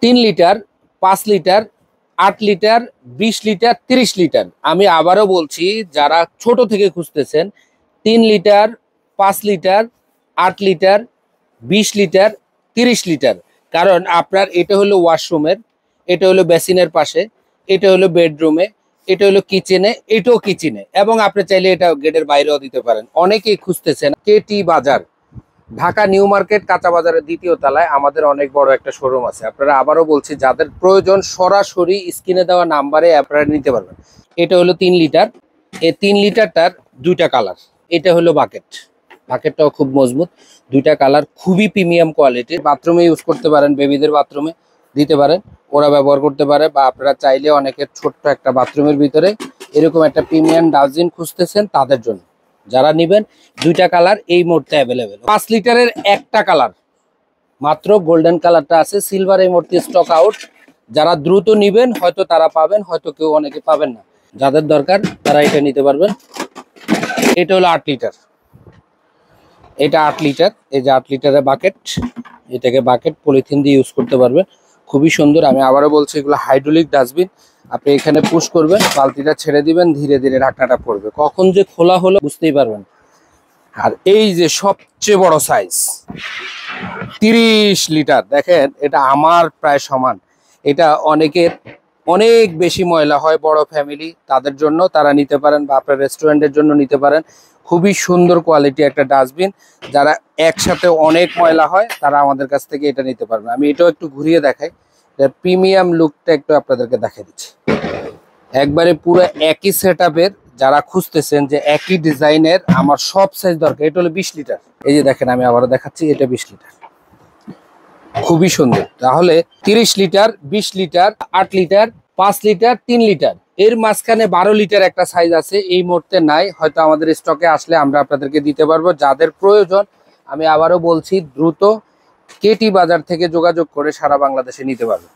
3 litre, 5 litre, 8 litre, 20 litre, 30 litre. আমি আবারও বলছি, যারা ছোট থেকে খুঁজতেছেন, 3 litre, 5 litre, 8 litre, 20 litre, 30 litre. কারণ আপনার এটা হলো ওয়াশরুমের, এটা হলো বেসিনের পাশে, এটা হলো বেডরুমে, এটা হলো কিচেনে, এটাও কিচেনে, এবং আপনি চাইলে এটা গেটের বাইরেও দিতে পারেন। অনেকেই খুঁজতেছেন। কেটি বাজার, ঢাকা নিউ মার্কেট কাঁচা বাজারের 2য় তলায় আমাদের অনেক বড় একটা শোরুম আছে। আপনারা, আবারও বলছি, যাদের প্রয়োজন সরাসরি স্ক্রিনে দেওয়া নাম্বারে আপনারা নিতে পারবেন। এটা হলো 3 লিটার। এই 3 লিটারটার 2টা কালার। এটা হলো বাকেট, বাকেটটাও খুব মজবুত, 2টা কালার, খুবই প্রিমিয়াম কোয়ালিটি। বাথরুমে ইউজ করতে পারেন, বেবিদের বাথরুমে দিতে পারেন, ওরা ব্যবহার করতে পারে। বা আপনারা চাইলে অনেকের ছোট্ট একটা বাথরুমের ভিতরে এরকম একটা প্রিমিয়াম ডাস্টবিন খুঁজতেছেন, তাদের জন্য যারা নেবেন, 2টা কালার এই মুহূর্তে অ্যাভেলেবেল। 5 লিটারের একটা কালার মাত্র, গোল্ডেন কালারটা আছে, সিলভার এই মুহূর্তে স্টক আউট। যারা দ্রুত নেবেন হয়তো তারা পাবেন, হয়তো কেউ অনেকে পাবেন না। যাদের দরকার তারা এটা নিতে পারবেন। এটা হলো 8 লিটার, এটা 8 লিটার। এই যে 8 লিটারের বাকেট, এটাকে বাকেট পলিথিন দিয়ে ইউজ করতে পারবেন, খুবই সুন্দর। আমি আবারও বলছি, এগুলো হাইড্রোলিক ডাস্টবিন। আপনি এখানে পুশ করবেন, বালতিটা ছেড়ে দিবেন, ধীরে ধীরে ঢাকনাটা পড়বে, কখন যে খোলা হলো বুঝতেই পারবেন। আর এই যে সবচেয়ে বড় সাইজ, 30 লিটার, দেখেন এটা আমার প্রায় সমান। এটা অনেকের অনেক বেশি ময়লা হয়, বড় ফ্যামিলি, তাদের জন্য তারা নিতে পারেন, বা আপনার রেস্টুরেন্টের জন্য নিতে পারেন। খুবই সুন্দর কোয়ালিটি একটা ডাস্টবিন। যারা একসাথে অনেক ময়লা হয় তারা আমাদের কাছ থেকে এটা নিতে পারবেন। আমি এটাও একটু ঘুরিয়ে দেখাই, প্রিমিয়াম লুকটা একটু আপনাদেরকে দেখাই দিচ্ছি। একবারে পুরো একই সেট আপের, যারা খুঁজতেছেন যে একই ডিজাইনের আমার সব সাইজ দরকার, এটা হলো 20 লিটার। এই যে দেখেন, আমি আবারও দেখাচ্ছি, এটা 20 লিটার, খুবই সুন্দর। তাহলে 30 litre, 20 litre, 8 litre, 5 litre, 3 litre, এর মাঝখানে 12 লিটার একটা সাইজ আছে, এই মুহূর্তে নাই, হয়তো আমাদের স্টকে আসলে আমরা আপনাদেরকে দিতে পারবো। যাদের প্রয়োজন, আমি আবারও বলছি, দ্রুত কেটি বাজার থেকে যোগাযোগ করে সারা বাংলাদেশে নিতে পারবেন।